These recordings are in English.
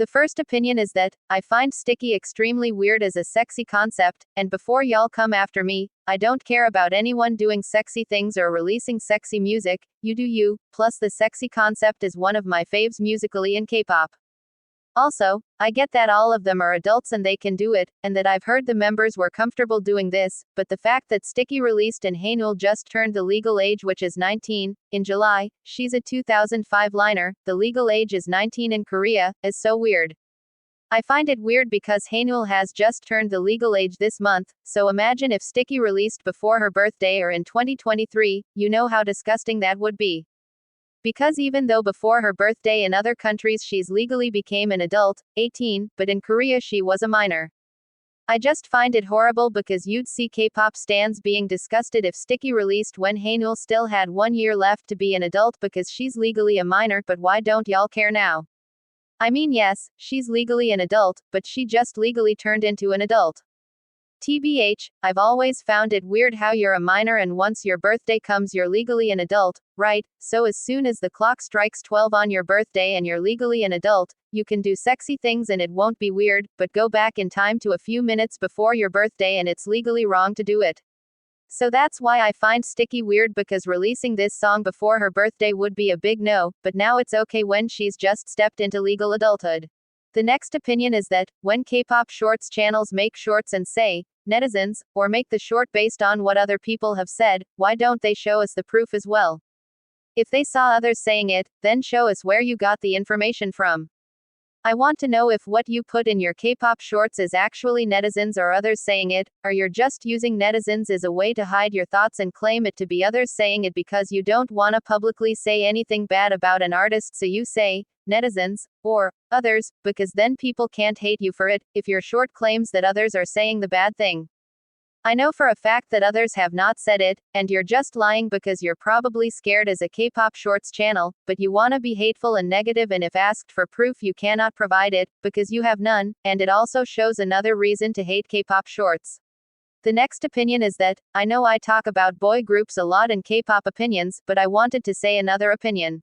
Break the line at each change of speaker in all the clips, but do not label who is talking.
The first opinion is that, I find sticky extremely weird as a sexy concept, and before y'all come after me, I don't care about anyone doing sexy things or releasing sexy music, you do you, plus the sexy concept is one of my faves musically in K-pop. Also, I get that all of them are adults and they can do it, and that I've heard the members were comfortable doing this, but the fact that Sticky released and Haeunul just turned the legal age, which is 19, in July, she's a 2005 liner, the legal age is 19 in Korea, is so weird. I find it weird because Haeunul has just turned the legal age this month, so imagine if Sticky released before her birthday or in 2023, you know how disgusting that would be. Because even though before her birthday in other countries she's legally became an adult, 18, but in Korea she was a minor. I just find it horrible because you'd see K-pop stans being disgusted if Sticky released when Haeunul still had 1 year left to be an adult because she's legally a minor, but why don't y'all care now? I mean, yes, she's legally an adult, but she just legally turned into an adult. TBH, I've always found it weird how you're a minor and once your birthday comes you're legally an adult, right? So as soon as the clock strikes 12 on your birthday and you're legally an adult, you can do sexy things and it won't be weird, but go back in time to a few minutes before your birthday and it's legally wrong to do it. So that's why I find Sticky weird, because releasing this song before her birthday would be a big no, but now it's okay when she's just stepped into legal adulthood. The next opinion is that, when K-pop shorts channels make shorts and say, netizens, or make the short based on what other people have said, why don't they show us the proof as well? If they saw others saying it, then show us where you got the information from. I want to know if what you put in your K-pop shorts is actually netizens or others saying it, or you're just using netizens as a way to hide your thoughts and claim it to be others saying it because you don't want to publicly say anything bad about an artist, so you say, netizens, or others, because then people can't hate you for it, if your short claims that others are saying the bad thing. I know for a fact that others have not said it, and you're just lying because you're probably scared as a K-pop shorts channel, but you wanna be hateful and negative, and if asked for proof you cannot provide it, because you have none, and it also shows another reason to hate K-pop shorts. The next opinion is that, I know I talk about boy groups a lot in K-pop opinions, but I wanted to say another opinion.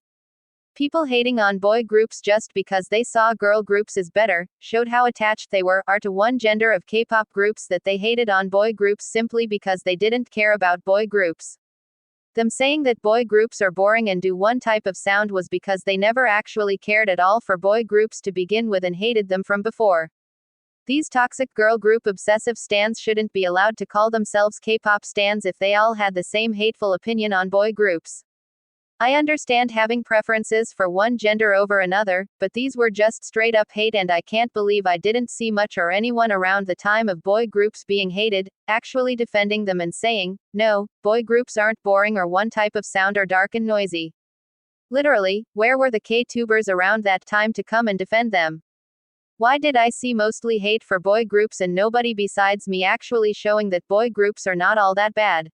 People hating on boy groups just because they saw girl groups is better, showed how attached they are to one gender of K-pop groups that they hated on boy groups simply because they didn't care about boy groups. Them saying that boy groups are boring and do one type of sound was because they never actually cared at all for boy groups to begin with and hated them from before. These toxic girl group obsessive stans shouldn't be allowed to call themselves K-pop stans if they all had the same hateful opinion on boy groups. I understand having preferences for one gender over another, but these were just straight up hate, and I can't believe I didn't see much or anyone around the time of boy groups being hated, actually defending them and saying, no, boy groups aren't boring or one type of sound or dark and noisy. Literally, where were the K-tubers around that time to come and defend them? Why did I see mostly hate for boy groups and nobody besides me actually showing that boy groups are not all that bad?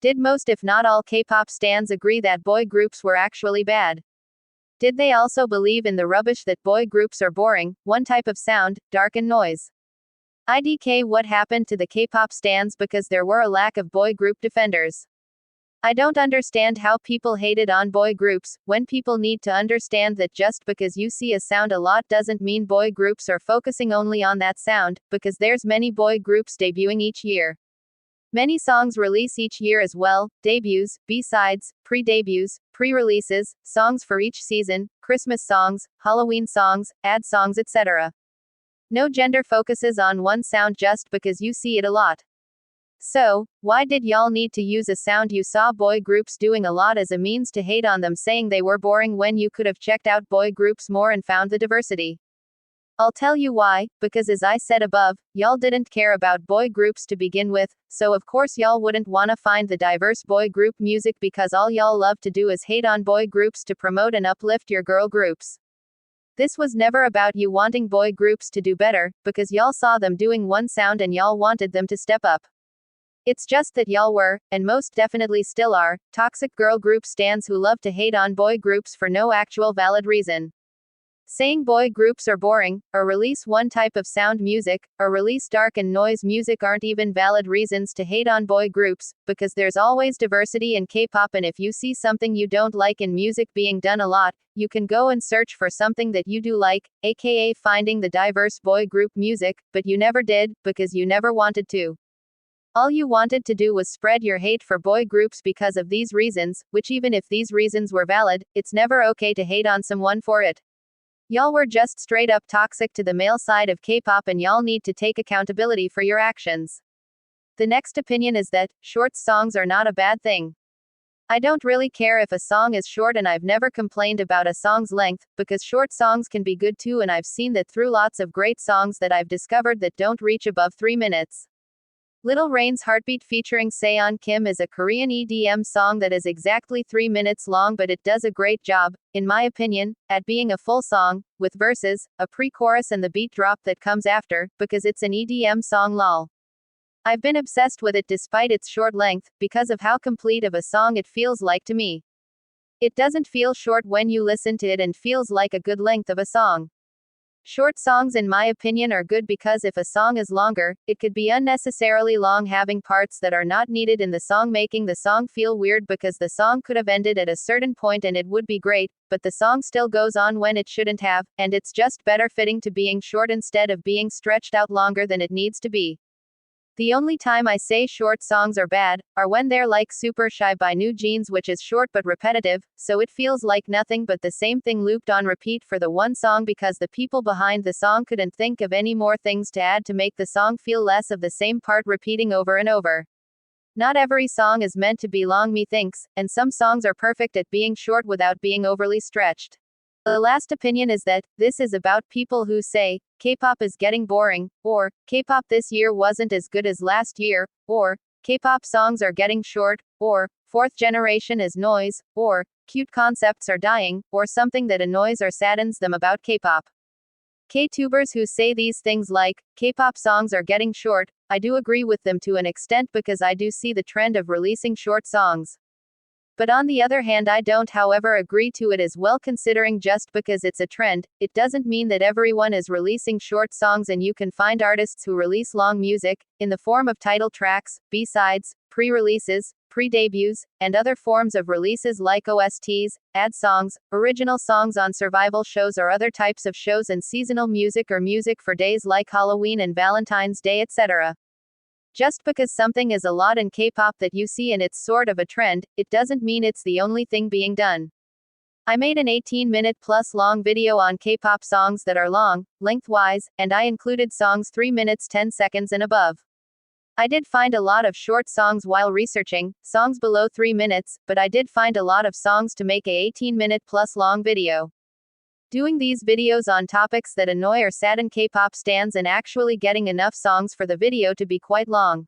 Did most if not all K-pop stans agree that boy groups were actually bad? Did they also believe in the rubbish that boy groups are boring, one type of sound, dark and noise? IDK, what happened to the K-pop stans because there were a lack of boy group defenders? I don't understand how people hated on boy groups, when people need to understand that just because you see a sound a lot doesn't mean boy groups are focusing only on that sound, because there's many boy groups debuting each year. Many songs release each year as well, debuts, B-sides, pre-debuts, pre-releases, songs for each season, Christmas songs, Halloween songs, ad songs, etc. No gender focuses on one sound just because you see it a lot. So, why did y'all need to use a sound you saw boy groups doing a lot as a means to hate on them, saying they were boring when you could have checked out boy groups more and found the diversity? I'll tell you why, because as I said above, y'all didn't care about boy groups to begin with, so of course y'all wouldn't wanna find the diverse boy group music because all y'all love to do is hate on boy groups to promote and uplift your girl groups. This was never about you wanting boy groups to do better, because y'all saw them doing one sound and y'all wanted them to step up. It's just that y'all were, and most definitely still are, toxic girl group stans who love to hate on boy groups for no actual valid reason. Saying boy groups are boring, or release one type of sound music, or release dark and noise music aren't even valid reasons to hate on boy groups, because there's always diversity in K-pop, and if you see something you don't like in music being done a lot, you can go and search for something that you do like, aka finding the diverse boy group music, but you never did, because you never wanted to. All you wanted to do was spread your hate for boy groups because of these reasons, which even if these reasons were valid, it's never okay to hate on someone for it. Y'all were just straight up toxic to the male side of K-pop, and y'all need to take accountability for your actions. The next opinion is that short songs are not a bad thing. I don't really care if a song is short, and I've never complained about a song's length, because short songs can be good too, and I've seen that through lots of great songs that I've discovered that don't reach above 3 minutes. Little Rain's Heartbeat featuring Seon Kim is a Korean EDM song that is exactly 3 minutes long, but it does a great job, in my opinion, at being a full song, with verses, a pre-chorus and the beat drop that comes after, because it's an EDM song lol. I've been obsessed with it despite its short length, because of how complete of a song it feels like to me. It doesn't feel short when you listen to it and feels like a good length of a song. Short songs, in my opinion, are good because if a song is longer, it could be unnecessarily long, having parts that are not needed in the song, making the song feel weird because the song could have ended at a certain point and it would be great, but the song still goes on when it shouldn't have, and it's just better fitting to being short instead of being stretched out longer than it needs to be. The only time I say short songs are bad, are when they're like Super Shy by New Jeans, which is short but repetitive, so it feels like nothing but the same thing looped on repeat for the one song because the people behind the song couldn't think of any more things to add to make the song feel less of the same part repeating over and over. Not every song is meant to be long, methinks, and some songs are perfect at being short without being overly stretched. The last opinion is that this is about people who say K-pop is getting boring, or K-pop this year wasn't as good as last year, or K-pop songs are getting short, or fourth generation is noise, or cute concepts are dying, or something that annoys or saddens them about K-pop. K-tubers who say these things like K-pop songs are getting short, I do agree with them to an extent because I do see the trend of releasing short songs. But on the other hand, I don't, however, agree to it as well, considering just because it's a trend, it doesn't mean that everyone is releasing short songs, and you can find artists who release long music, in the form of title tracks, B-sides, pre-releases, pre-debuts, and other forms of releases like OSTs, ad songs, original songs on survival shows or other types of shows, and seasonal music or music for days like Halloween and Valentine's Day, etc. Just because something is a lot in K-pop that you see and it's sort of a trend, it doesn't mean it's the only thing being done. I made an 18-minute plus long video on K-pop songs that are long, lengthwise, and I included songs 3 minutes 10 seconds and above. I did find a lot of short songs while researching, songs below 3 minutes, but I did find a lot of songs to make a 18-minute plus long video. Doing these videos on topics that annoy or sadden K-pop stans and actually getting enough songs for the video to be quite long.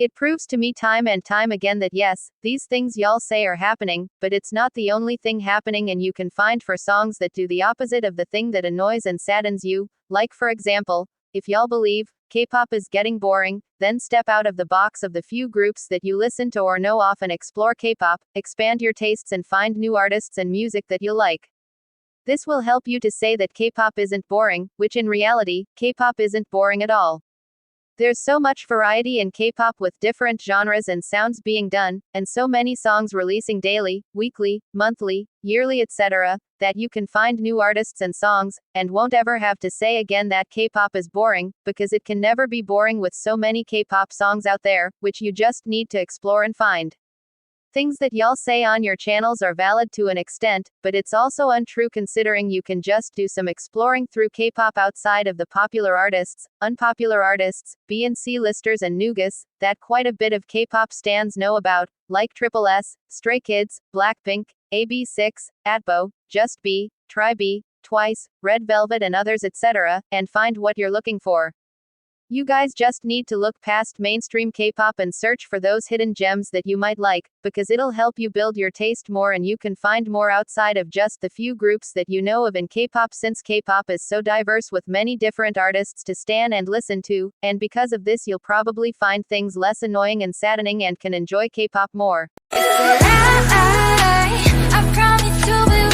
It proves to me time and time again that yes, these things y'all say are happening, but it's not the only thing happening, and you can find for songs that do the opposite of the thing that annoys and saddens you, like for example, if y'all believe K-pop is getting boring, then step out of the box of the few groups that you listen to or know of and explore K-pop, expand your tastes and find new artists and music that you like. This will help you to say that K-pop isn't boring, which in reality, K-pop isn't boring at all. There's so much variety in K-pop with different genres and sounds being done, and so many songs releasing daily, weekly, monthly, yearly, etc., that you can find new artists and songs, and won't ever have to say again that K-pop is boring, because it can never be boring with so many K-pop songs out there, which you just need to explore and find. Things that y'all say on your channels are valid to an extent, but it's also untrue considering you can just do some exploring through K-pop outside of the popular artists, unpopular artists, B and C listers and nougas, that quite a bit of K-pop stans know about, like Triple S, Stray Kids, Blackpink, AB6, ATBO, Just B, Tri-B, Twice, Red Velvet and others etc., and find what you're looking for. You guys just need to look past mainstream K-pop and search for those hidden gems that you might like, because it'll help you build your taste more and you can find more outside of just the few groups that you know of in K-pop, since K-pop is so diverse with many different artists to stan and listen to, and because of this you'll probably find things less annoying and saddening and can enjoy K-pop more.
I promise to be